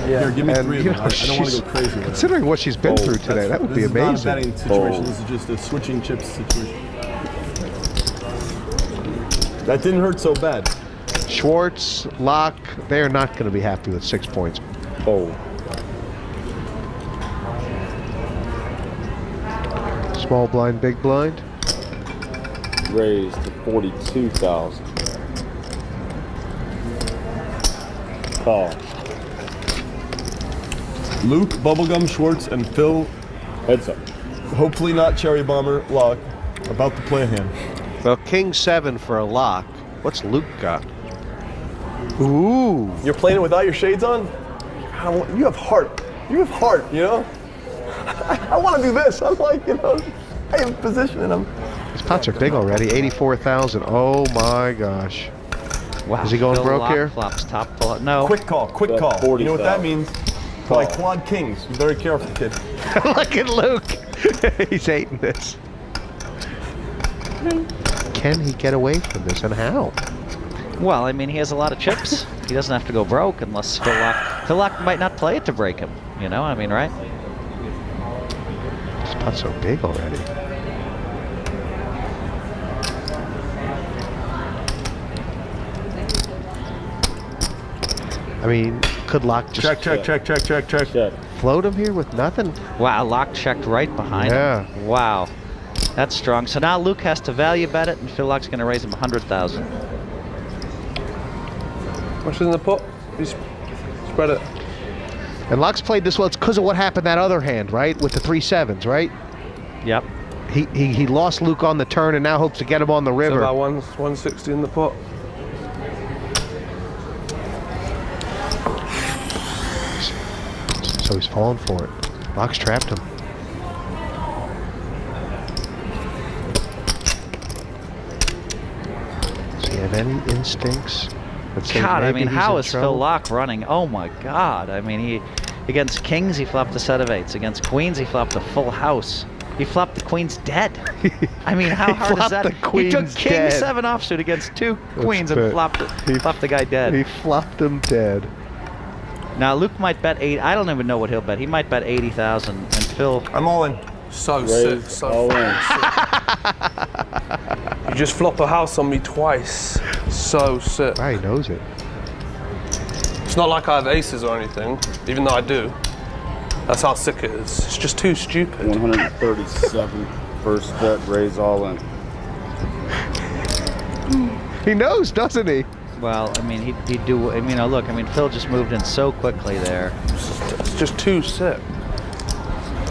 Yeah. Here, give me 3 of them. You know, I don't want to go crazy with it. considering what she's been through today, that would be amazing. This is not a betting situation. This is just a switching chips situation. That didn't hurt so bad. Schwarz, Laak, they're not going to be happy with 6 points. Fold. Small blind, big blind. Raised to 42,000. Call. Luke, Bubblegum, Schwarz, and Phil. Heads up. Hopefully not Cherry Bomber, Laak. About to play a hand. Well, King 7 for a Laak. What's Luke got? Ooh. You're playing it without your shades on? You have heart. You have heart, you know? I want to do this. I'm like, you know, I have position and I'm... These pots are big already. 84,000. Oh my gosh. Wow. Is he going Phil broke Laak here? Flops top bullet. No. Quick call, quick Bet call. 40,000. You know what that means? Like quad kings. Be very careful, kid. Look at Luke. He's hating this. Can he get away from this, and how? Well, I mean, he has a lot of chips. He doesn't have to go broke unless Phil Laak might not play it to break him. You know, I mean, right? This pot's so big already. I mean, could Laak just Check. float him here with nothing? Wow, Laak checked right behind Yeah. him. Wow. That's strong. So now Luke has to value bet it, and Phil Laak's going to raise him 100,000. What's in the pot? He's spread it. And Laak's played this well. It's because of what happened that other hand, right? With the 3 7s, right? Yep. He lost Luke on the turn and now hopes to get him on the So river. about 160 in the pot. So he's falling for it. Laak's trapped him. Does he have any instincts? that say God, I maybe mean, he's how in is Phil trouble? Laak running? Oh my God. I mean, he against kings, he flopped a set of 8s. Against queens, he flopped a full house. He flopped the queen's dead. I mean, how hard is flopped that? the He took queen's king dead. 7 offsuit against 2 That's queens and bad. flopped the guy dead. He flopped him dead. Now Luke might bet 8. I don't even know what he'll bet. He might bet 80,000, and Phil. I'm all in. So sick. Raised. So All in. You just flop a house on me twice. So sick. Ah, he knows it. It's not like I have aces or anything, even though I do. That's how sick it is. It's just too stupid. 137. First bet, raise all in. He knows, doesn't he? Well, I mean, he'd do. I mean, look. I mean, Phil just moved in so quickly there. It's just too sick.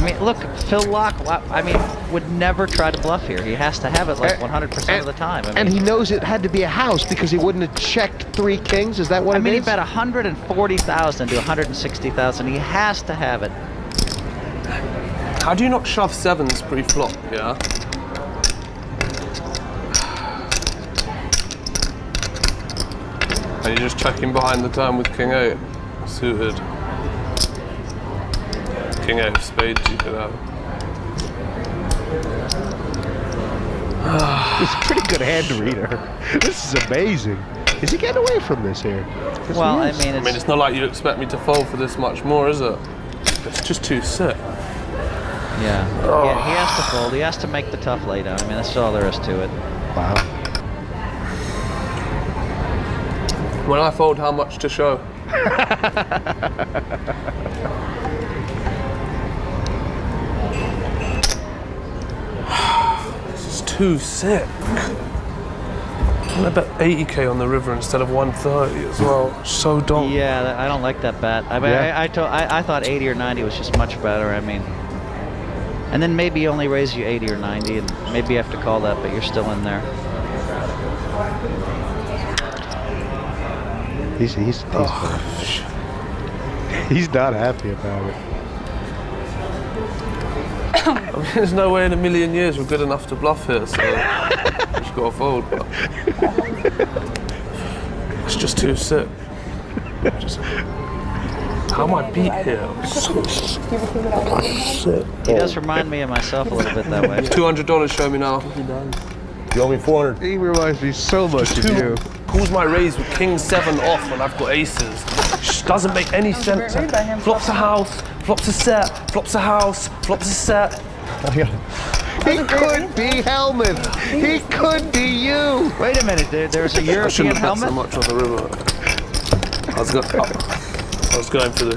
I mean, look, Phil Laak, I mean, would never try to bluff here. He has to have it like 100% of the time. I mean, And he knows it had to be a house because he wouldn't have checked 3 kings. Is that what I it mean, is? he bet 140,000 to 160,000. He has to have it. How do you not shove 7s pre-flop, yeah? And you're just checking behind the turn with King 8 suited. King 8 of spades you could have. He's a pretty good hand reader. This is amazing. Is he getting away from this here? Yes, Well, he I is. mean, It's not like you expect me to fold for this much more, is it? It's just too sick. yeah, he has to fold. He has to make the tough laydown. I mean, that's all there is to it. Wow. When I fold, how much to show? This is too sick. I bet 80k on the river instead of 130 as well. So dumb. Yeah, I don't like that bet. I mean, Yeah. I thought 80 or 90 was just much better. I mean, and then maybe he only raise you 80 or 90, and maybe you have to call that, but you're still in there. He's not happy about it. I mean, there's no way in a million years we're good enough to bluff here, so just gotta fold. But it's just too sick. How am I beat here? So sick. He does remind me of myself a little bit that way. $200 show me now. You owe me 400. He reminds me so much of you. calls my raise with king 7 off when I've got aces. Just doesn't make any sense. Flops a house, flops a set, flops a house, flops a set. He could be Helmet. He could be you. Wait a minute, there's a I European shouldn't have bet so helmet? much on the river. I was going for the...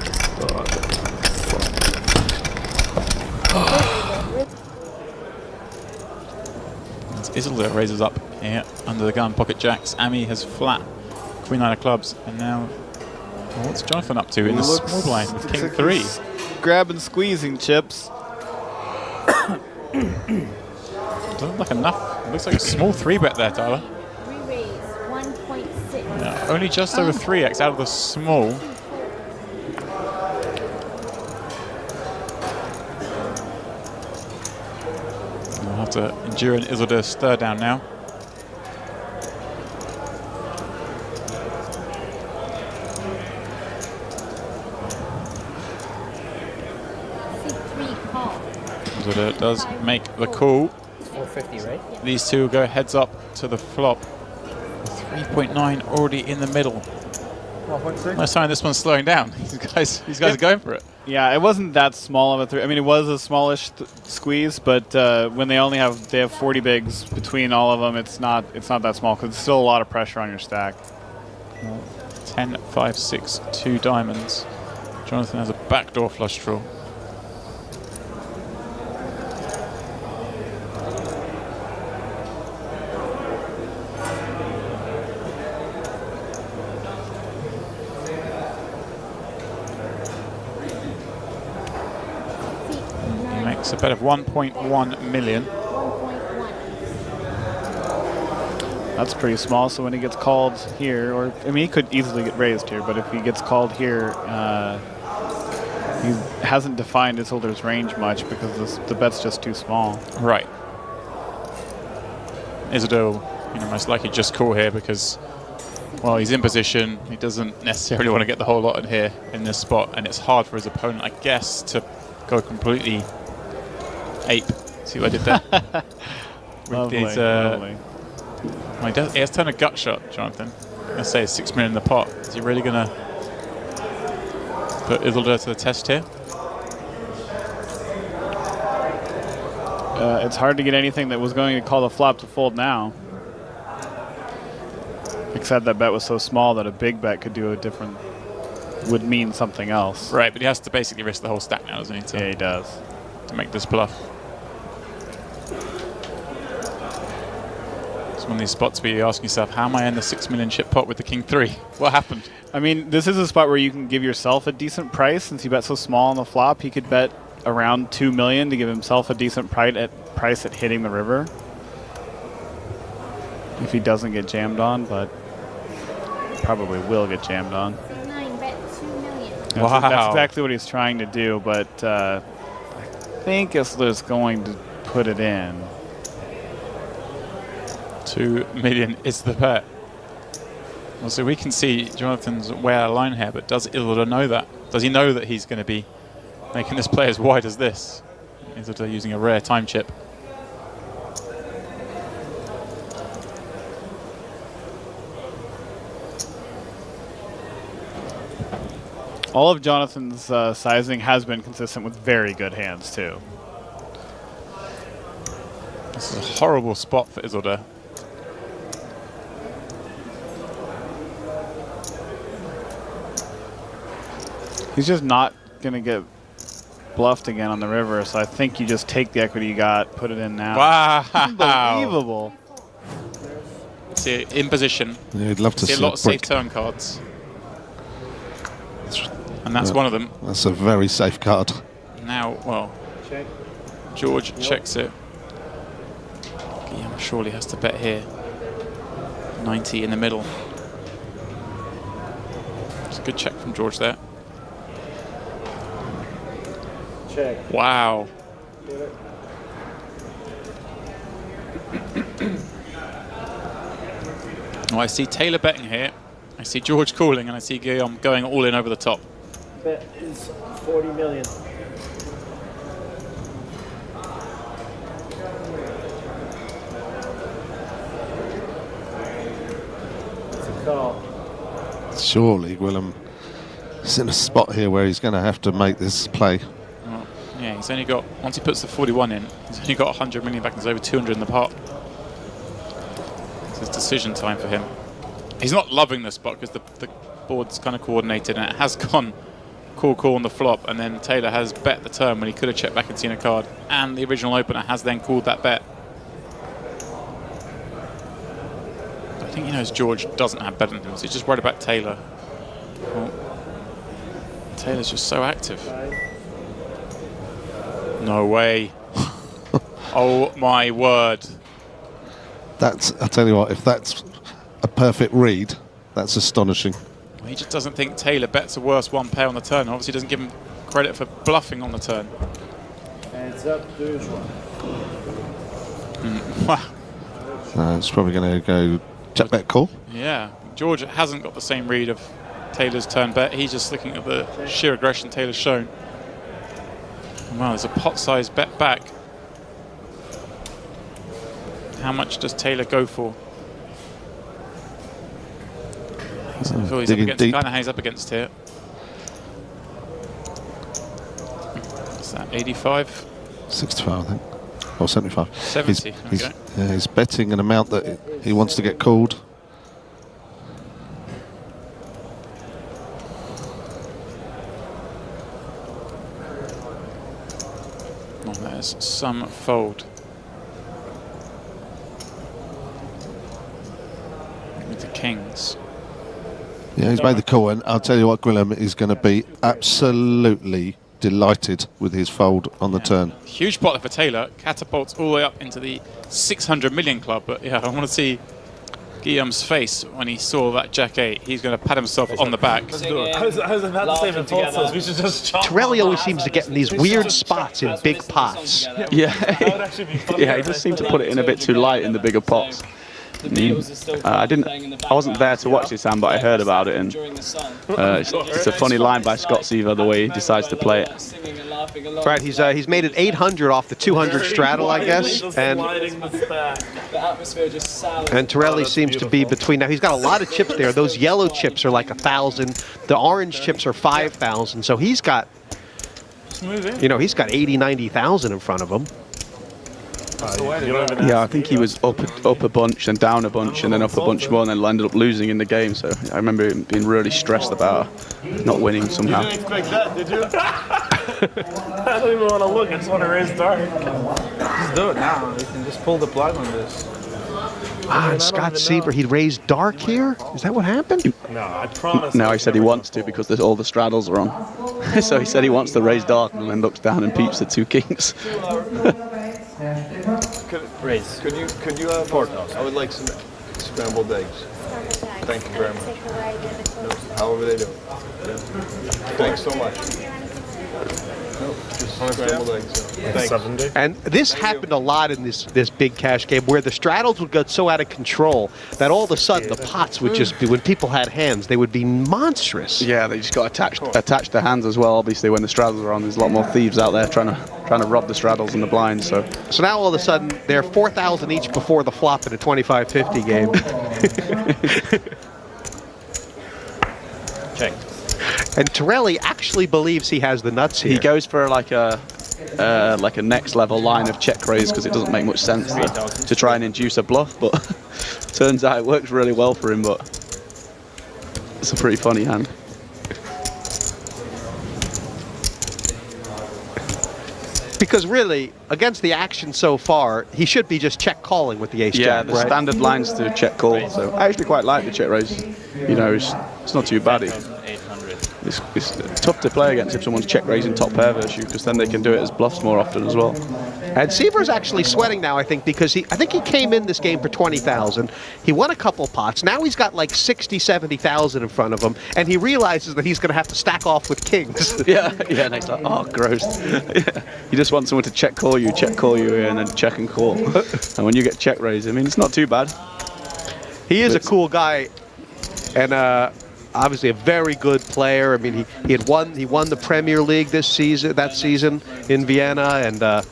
Isildur raises up here under the gun, pocket jacks. Ami has flat, queen 9 of clubs, and now what's Jonathan up to in the small blind with king 3? Grabbing, squeezing chips. Doesn't look like enough. It looks like a small 3-bet there, Tyler. Re-raise 1.6. Yeah, only just over 3x out of the small. We'll have to endure an Isildur stir down now. C3 call. Isildur does make the call. 450, right? These two go heads up to the flop. 3.9 already in the middle. 1.6. Nice sign this one's slowing down. These guys are going for it. Yeah, it wasn't that small of a 3. I mean, it was a smallish squeeze, but when they have 40 bigs between all of them, it's not that small because it's still a lot of pressure on your stack. 10, 5, 6, 2 diamonds. Jonathan has a backdoor flush draw. He makes a bet of 1.1 million. 1.1. That's pretty small, so when he gets called here, or I mean, he could easily get raised here, but if he gets called here, he hasn't defined Isildur's range much because the bet's just too small. Right. Isildur will, most likely just call here because, well, he's in position. He doesn't necessarily want to get the whole lot in here in this spot, and it's hard for his opponent, I guess, to go completely ape. See what I did there? Lovely, These, lovely. well, he has turned a gut shot, Jonathan. I say 6 million in the pot. Is he really going to put Isildur to the test here? It's hard to get anything that was going to call the flop to fold now. Except that bet was so small that a big bet could do would mean something else. Right, but he has to basically risk the whole stack now, doesn't he? Yeah, he does. To make this bluff. It's one of these spots where you ask yourself, how am I in the 6 million chip pot with the king 3? What happened? I mean, this is a spot where you can give yourself a decent price. Since he bet so small on the flop, he could bet around 2 million to give himself a decent price at hitting the river. If he doesn't get jammed on, but probably will get jammed on. C9 bet 2 million. That's exactly what he's trying to do, but I think Isildar's going to put it in. 2 million is the bet. Well, so we can see Jonathan's way out of line here, but does Isildur know that? Does he know that he's going to be making this play as wide as this? Isildur using a rare time chip. All of Jonathan's sizing has been consistent with very good hands, too. This is a horrible spot for Isildur. He's just not going to get bluffed again on the river, so I think you just take the equity you got, put it in now. Wow. Unbelievable. See, in position. Yeah, I'd love to see a lot of safe turn cards. And that's one of them. That's a very safe card. Now, well, George checks it. Guillaume surely has to bet here. 90 in the middle. It's a good check from George there. Check. Wow. Oh, I see Taylor betting here. I see George calling, and I see Guillaume going all in over the top. Bet is 40 million. call. Surely Willem is in a spot here where he's going to have to make this play. Well, yeah, he's only got, once he puts the 41 in, he's only got 100 million back and there's over 200 in the pot. So it's decision time for him. He's not loving the spot because the board's kind of coordinated and it has gone call on the flop, and then Taylor has bet the turn when he could have checked back and seen a card, and the original opener has then called that bet. I think he knows George doesn't have better than him, so he's just worried about Taylor. Well, Taylor's just so active. No way. Oh my word. That's, I'll tell you what, if that's a perfect read, that's astonishing. Well, he just doesn't think Taylor bets a worse one pair on the turn. Obviously doesn't give him credit for bluffing on the turn. Hands up, do one. Wow. It's probably going to go check bet call. Yeah, George hasn't got the same read of Taylor's turn bet. He's just looking at the sheer aggression Taylor's shown. Wow, there's a pot-sized bet back. How much does Taylor go for? He's up against, kind of hangs up against here. What's that, 85? 65, I think. Or 75. 70, okay. He's betting an amount that he wants to get called. Oh, there's some fold. With the kings. Yeah, he's made the call, and I'll tell you what, Gwilym is going to be absolutely delighted with his fold on the turn. Huge pot for Taylor, catapults all the way up into the 600 million club. But yeah, I want to see Guillaume's face when he saw that Jack 8. He's going to pat himself on the back. I was about to say for we should just chop. Torelli always seems to get in these weird spots in big pots. Yeah, yeah, he just seemed to put it in a bit too light in the bigger pots. I wasn't there to watch this hand, but I heard about it, and it's a funny line by Scott Seiver the way he decides to play it. Right, he's made it 800 off the 200 straddle, I guess, and Torelli seems to be between. Now he's got a lot of chips there. Those yellow chips are like 1,000. The orange chips are 5,000. So he's got, he's got 80, 90,000 in front of him. Yeah, I think he was up a bunch and down a bunch and then up a bunch more and then ended up losing in the game. So I remember him being really stressed about not winning somehow. You didn't expect that, did you? I don't even want to look. I just want to raise dark. Just do it now. You can just pull the plug on this. And Scott Seiver, he raised dark here? Is that what happened? No, I promise. No, he said he wants to because all the straddles are on. So he said he wants to raise dark and then looks down and peeps the two kings. Raise. Could you have $4,000? I would like some scrambled eggs. Thank you very much. No, however they do it. Yeah. Thanks so much. Nope, just scrambled eggs. Thanks. And this happened a lot in this big cash game where the straddles would get so out of control that all of a sudden the pots would just be, when people had hands, they would be monstrous. Yeah, they just got attached to hands as well. Obviously, when the straddles are on, there's a lot more thieves out there trying to rob the straddles and the blinds. So now all of a sudden they're 4,000 each before the flop in a 25-50 game. Check. And Torelli actually believes he has the nuts here. He goes for like a next level line of check raise because it doesn't make much sense to try and induce a bluff, but turns out it works really well for him. But it's a pretty funny hand. Because really, against the action so far, he should be just check calling with the ace jack. Yeah, the standard lines to check call. So I actually quite like the check raise. It's not too bad. It's tough to play against if someone's check raising top pair versus you, because then they can do it as bluffs more often as well. And Seiver's actually sweating now, I think, because I think he came in this game for 20,000. He won a couple pots. Now he's got like 60, 70,000 in front of him, and he realizes that he's going to have to stack off with kings. yeah, and he's like, oh, gross. Yeah. You just want someone to check call you, and then check and call. And when you get check raised, I mean, it's not too bad. He is a cool guy, and obviously a very good player. I mean, he won the Premier League that season in Vienna, and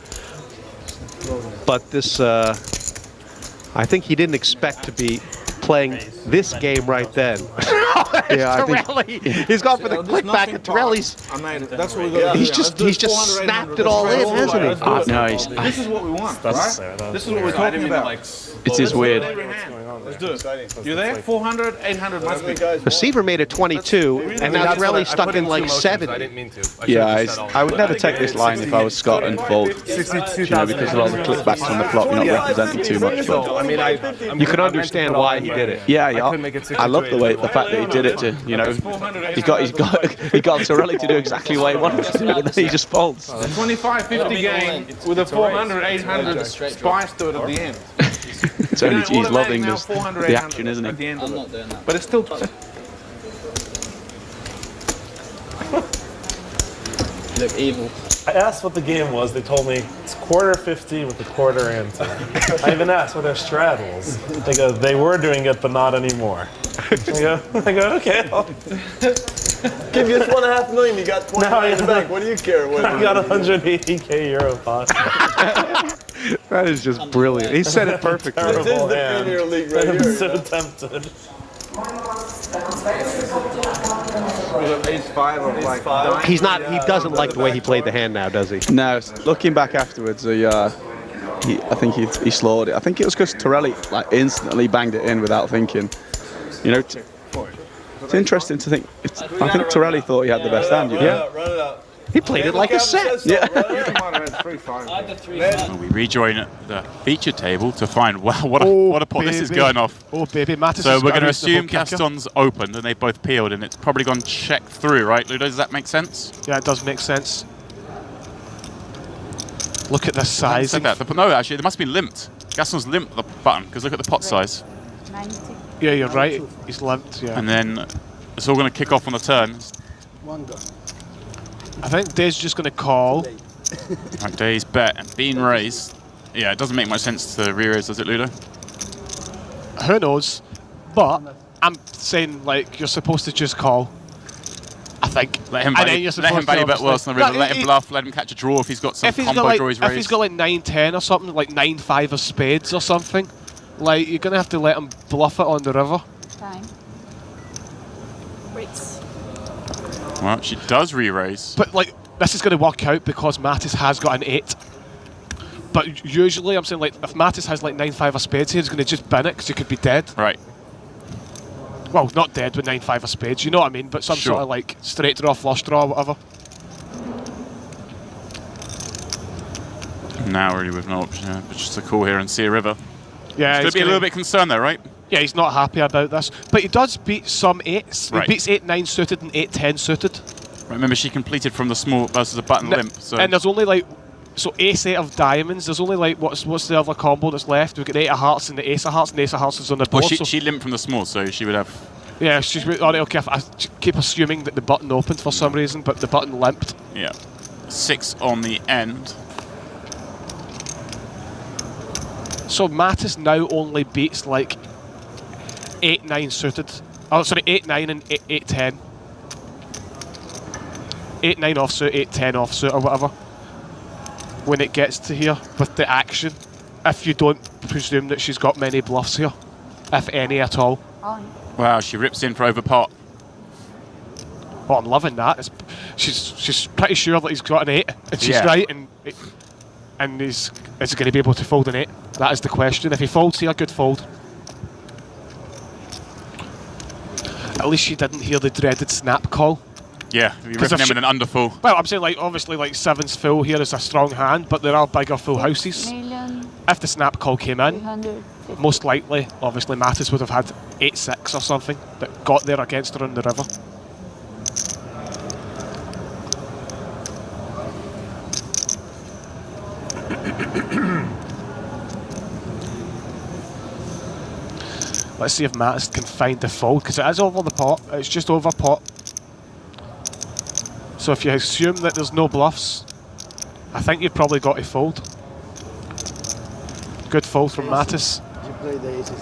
but this I think he didn't expect to be playing this game right then. Yeah, I think- Torelli. He's gone for the click back, and Torelli's. That's what we're He's just snapped it all in, hasn't he? No, This is what we want, right? This is what we're talking about. it is weird. Let's do it. You there? 400, 800 must be. The Seiver made a 22, and now Torelli's stuck in like 70. I didn't mean to. Yeah, I would never take this line if I was Scott and fold. Because of all the clickbacks on the flop, you're not representing too much. So, I mean, You can understand why he did it. Yeah, I love the fact that he did it to, he got Torelli to do exactly what he wanted to do, but then he just folds. 25-50 game with a 400, 800 spice to it at the end. It's only he's loving the action, isn't he? I'm not doing that. But it's still. Look evil. I asked what the game was. They told me it's quarter 50 with a quarter ante. I even asked what their strat was. They go, they were doing it, but not anymore. I go, okay. Give you 1.5 million, you got 20 in the bank. What do you care? I got 180k euro pot. That is just brilliant. He said it perfectly. This is the Premier League right here. I'm so tempted. He's not. He doesn't like the way he played the hand now, does he? No. Looking back afterwards, I think he slowed it. I think it was because Torelli instantly banged it in without thinking. It's interesting to think. I think Torelli thought he had the best hand. Yeah. He played it like a set. Yeah. We rejoin the feature table to find what a pot this is going off. Oh baby, Mattis. So we're going to assume Gaston's opened and they both peeled, and it's probably gone check through, right, Ludo? Does that make sense? Yeah, it does make sense. Look at the size. No, actually, it must be limped. Gaston's limped the button because look at the pot size. Yeah, you're right. He's limped. Yeah. And then it's all going to kick off on the turn. I think Dave's just going to call. Right, Dave's bet and being raised. Yeah, it doesn't make much sense to re-raise, does it, Ludo? Who knows? But I'm saying, like, you're supposed to just call. I think. Let him value bet worse than the river. Let him bluff. Let him catch a draw if he's got some combo draws raised. If he's got like 9-10 or something, like 9-5 of spades or something, like you're gonna have to let him bluff it on the river. Time. Well, she does re-raise. But like this is gonna work out because Mattis has got an 8. But usually I'm saying like if Mattis has like 9-5 of spades here, he's gonna just bin it because he could be dead. Right. Well, not dead with 9-5 of spades, you know what I mean? But some sort of like straight draw, flush draw, whatever. Now really with no option, but just a call here and see a river. Yeah, he's going to be a little bit concerned there, right? Yeah, he's not happy about this. But he does beat some 8s. Right. He beats 8-9 suited and 8-10 suited. Remember, she completed from the small versus a button limp. So. And there's only like, so ace-8 of diamonds, there's only like, what's the other combo that's left? We've got the 8 of hearts and the ace of hearts, and the ace of hearts is on the board. Well, she limped from the small, so she would have... Yeah, she's alright, okay, I keep assuming that the button opened for some reason, but the button limped. Yeah. 6 on the end. So Mattis now only beats like 8-9 suited. Oh, sorry, 8-9 and 8-10. 8-9 offsuit, 8-10 offsuit or whatever. When it gets to here with the action, if you don't presume that she's got many bluffs here, if any at all. Wow, she rips in for over pot. Oh, I'm loving that. She's pretty sure that he's got an 8, and she's right, and is going to be able to fold an 8? That is the question. If he folds here, good fold. At least she didn't hear the dreaded snap call. Yeah, you're ripping in with an underfull. Well, I'm saying like obviously like 7's full here is a strong hand, but there are bigger full houses. If the snap call came in, most likely, obviously Mattis would have had 8-6 or something that got there against her on the river. Let's see if Mattis can find the fold, because it is over the pot. It's just over pot. So if you assume that there's no bluffs, I think you've probably got to fold. Good fold from Mattis. Did you play the aces?